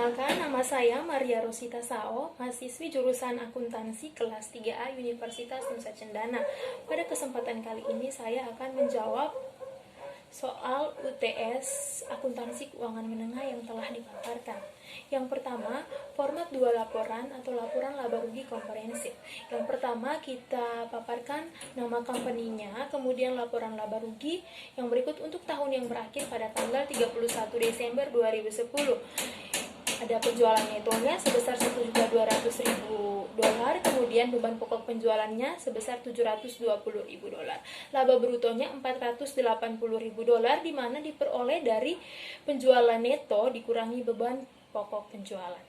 Perkenalkan, nama saya Maria Rosita Sao, mahasiswi jurusan akuntansi kelas 3A Universitas Nusa Cendana. Pada kesempatan kali ini saya akan menjawab soal UTS akuntansi keuangan menengah yang telah dipaparkan. Yang pertama, format dua laporan atau laporan laba rugi komprehensif. Yang pertama kita paparkan nama company-nya, kemudian laporan laba rugi. Yang berikut untuk tahun yang berakhir pada tanggal 31 Desember 2010. Ada penjualan netonya sebesar $1.200.000, kemudian beban pokok penjualannya sebesar $720.000. Laba brutonya $480.000, di mana diperoleh dari penjualan neto dikurangi beban pokok penjualan.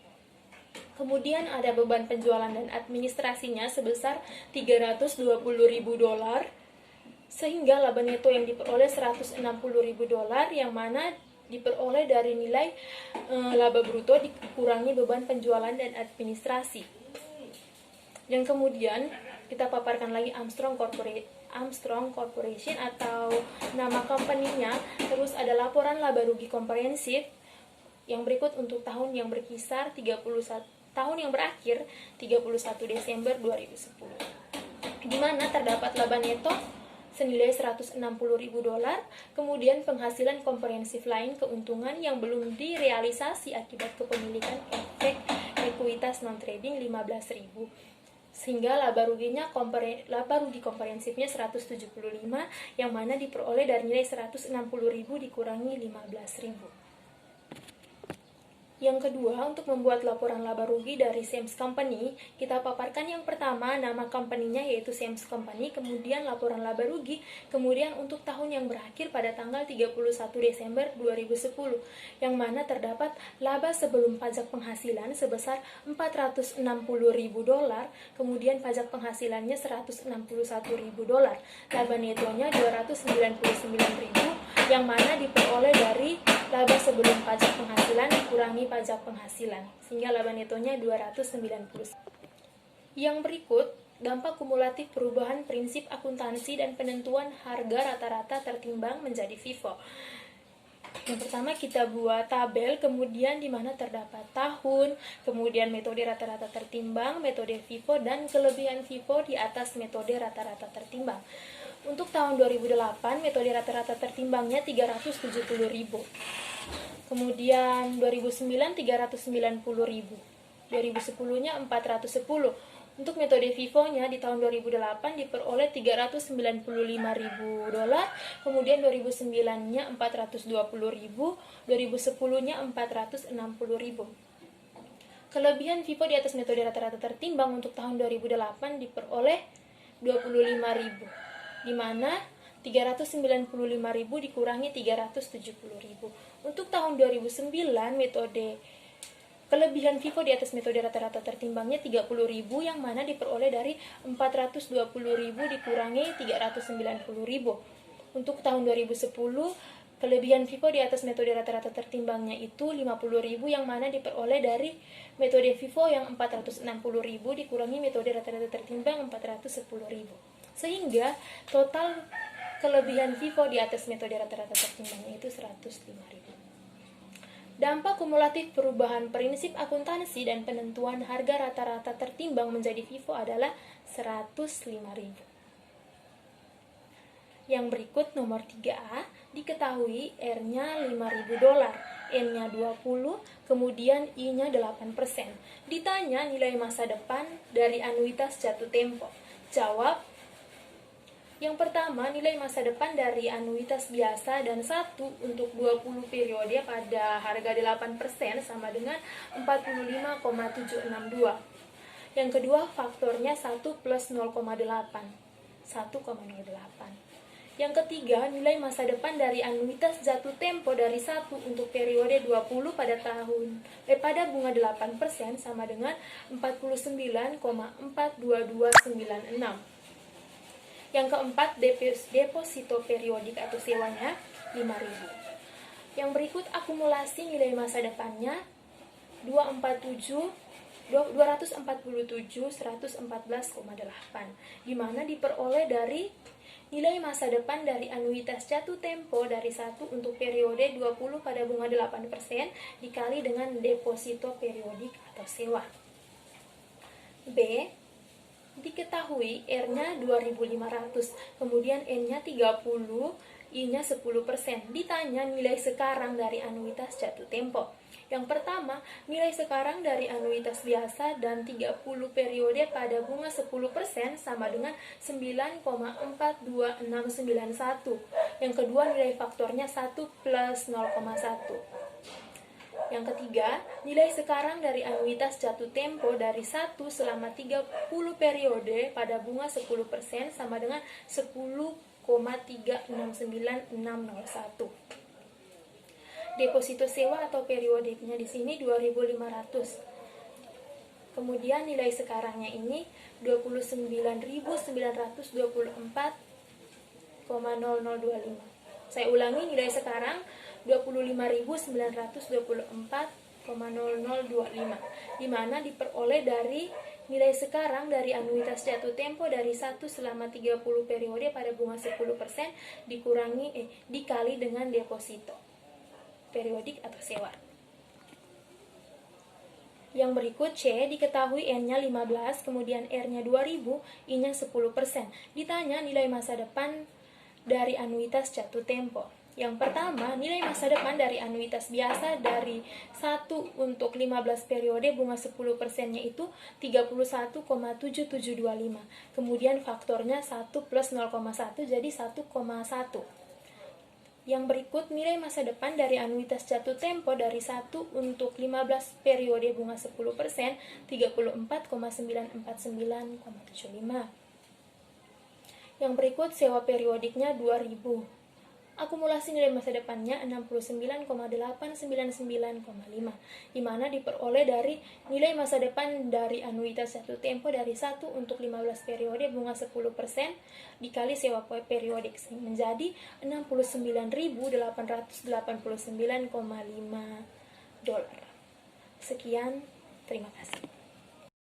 Kemudian ada beban penjualan dan administrasinya sebesar $320.000, sehingga laba neto yang diperoleh $160.000, yang mana diperoleh dari nilai laba bruto dikurangi beban penjualan dan administrasi. Yang kemudian kita paparkan lagi Armstrong Corporation atau nama company-nya. Terus ada laporan laba rugi komprehensif. Yang berikut untuk tahun yang berkisar 31 tahun yang berakhir 31 Desember 2010. Di mana terdapat laba neto senilai $160.000, kemudian penghasilan komprehensif lain keuntungan yang belum direalisasi akibat kepemilikan efek ekuitas non-trading $15.000, sehingga laba rugi komprehensifnya $175, yang mana diperoleh dari nilai $160.000 dikurangi $15.000. Yang kedua, untuk membuat laporan laba rugi dari Sam's Company, kita paparkan yang pertama nama company-nya yaitu Sam's Company, kemudian laporan laba rugi, kemudian untuk tahun yang berakhir pada tanggal 31 Desember 2010, yang mana terdapat laba sebelum pajak penghasilan sebesar $460.000, kemudian pajak penghasilannya $161.000, laba netonya $299.000, yang mana diperoleh dari laba sebelum pajak penghasilan dikurangi pajak penghasilan, sehingga laba netonya $290. Yang berikut, dampak kumulatif perubahan prinsip akuntansi dan penentuan harga rata-rata tertimbang menjadi FIFO. Yang pertama kita buat tabel, kemudian di mana terdapat tahun, kemudian metode rata-rata tertimbang, metode FIFO, dan kelebihan FIFO di atas metode rata-rata tertimbang. Untuk tahun 2008, metode rata-rata tertimbangnya $370.000. Kemudian 2009 $390.000. 2010-nya $410. Untuk metode FIFO-nya di tahun 2008 diperoleh $395.000, kemudian 2009-nya $420.000, 2010-nya $460.000. Kelebihan FIFO di atas metode rata-rata tertimbang untuk tahun 2008 diperoleh $25.000, di mana $395.000 dikurangi $370.000. Untuk tahun 2009, metode kelebihan FIFO di atas metode rata-rata tertimbangnya $30.000, yang mana diperoleh dari $420.000 dikurangi $390.000. Untuk tahun 2010, kelebihan FIFO di atas metode rata-rata tertimbangnya itu $50.000, yang mana diperoleh dari metode FIFO yang $460.000 dikurangi metode rata-rata tertimbang $410.000. Sehingga total kelebihan FIFO di atas metode rata-rata tertimbangnya itu $105.000. Dampak kumulatif perubahan prinsip akuntansi dan penentuan harga rata-rata tertimbang menjadi FIFO adalah $105.000. Yang berikut nomor 3A, diketahui R-nya $5.000, N-nya 20, kemudian I-nya 8%. Ditanya nilai masa depan dari anuitas jatuh tempo. Jawab. Yang pertama, nilai masa depan dari anuitas biasa dan 1 untuk 20 periode pada harga 8% sama dengan 45,762. Yang kedua, faktornya 1 plus 0,8. 1,08. Yang ketiga, nilai masa depan dari anuitas jatuh tempo dari 1 untuk periode 20 pada bunga 8% sama dengan 49,42296. Yang keempat, deposito periodik atau sewanya $5.000. Yang berikut akumulasi nilai masa depannya 247.114,8, di mana diperoleh dari nilai masa depan dari anuitas jatuh tempo dari 1 untuk periode 20 pada bunga 8% dikali dengan deposito periodik atau sewa. B. Diketahui R-nya 2.500, kemudian N-nya 30, I-nya 10%. Ditanya nilai sekarang dari anuitas jatuh tempo. Yang pertama, nilai sekarang dari anuitas biasa dan 30 periode pada bunga 10% sama dengan 9,42691. Yang kedua, nilai faktornya 1 plus 0,1. Yang ketiga, nilai sekarang dari anuitas jatuh tempo dari 1 selama 30 periode pada bunga 10% sama dengan 10,369601. Deposito sewa atau periodiknya di sini 2.500. Kemudian nilai sekarangnya ini 29.924,0025. Saya ulangi, nilai sekarang 25.924,0025, di mana diperoleh dari nilai sekarang dari anuitas jatuh tempo dari 1 selama 30 periode pada bunga 10% dikali dengan deposito periodik atau sewa. Yang berikut C, diketahui N-nya 15, kemudian R-nya 2.000, I-nya 10%. Ditanya nilai masa depan dari anuitas jatuh tempo. Yang pertama, nilai masa depan dari anuitas biasa dari 1 untuk 15 periode bunga 10%-nya itu 31,7725. Kemudian faktornya 1 plus 0,1 jadi 1,1. Yang berikut, nilai masa depan dari anuitas jatuh tempo dari 1 untuk 15 periode bunga 10%, 34,949,75. Yang berikut, sewa periodiknya 2.000. Akumulasi nilai masa depannya 69,899,5, di mana diperoleh dari nilai masa depan dari anuitas jatuh tempo dari 1 untuk 15 periode bunga 10% dikali sewa periodik menjadi 69.889,5 dolar. Sekian, terima kasih.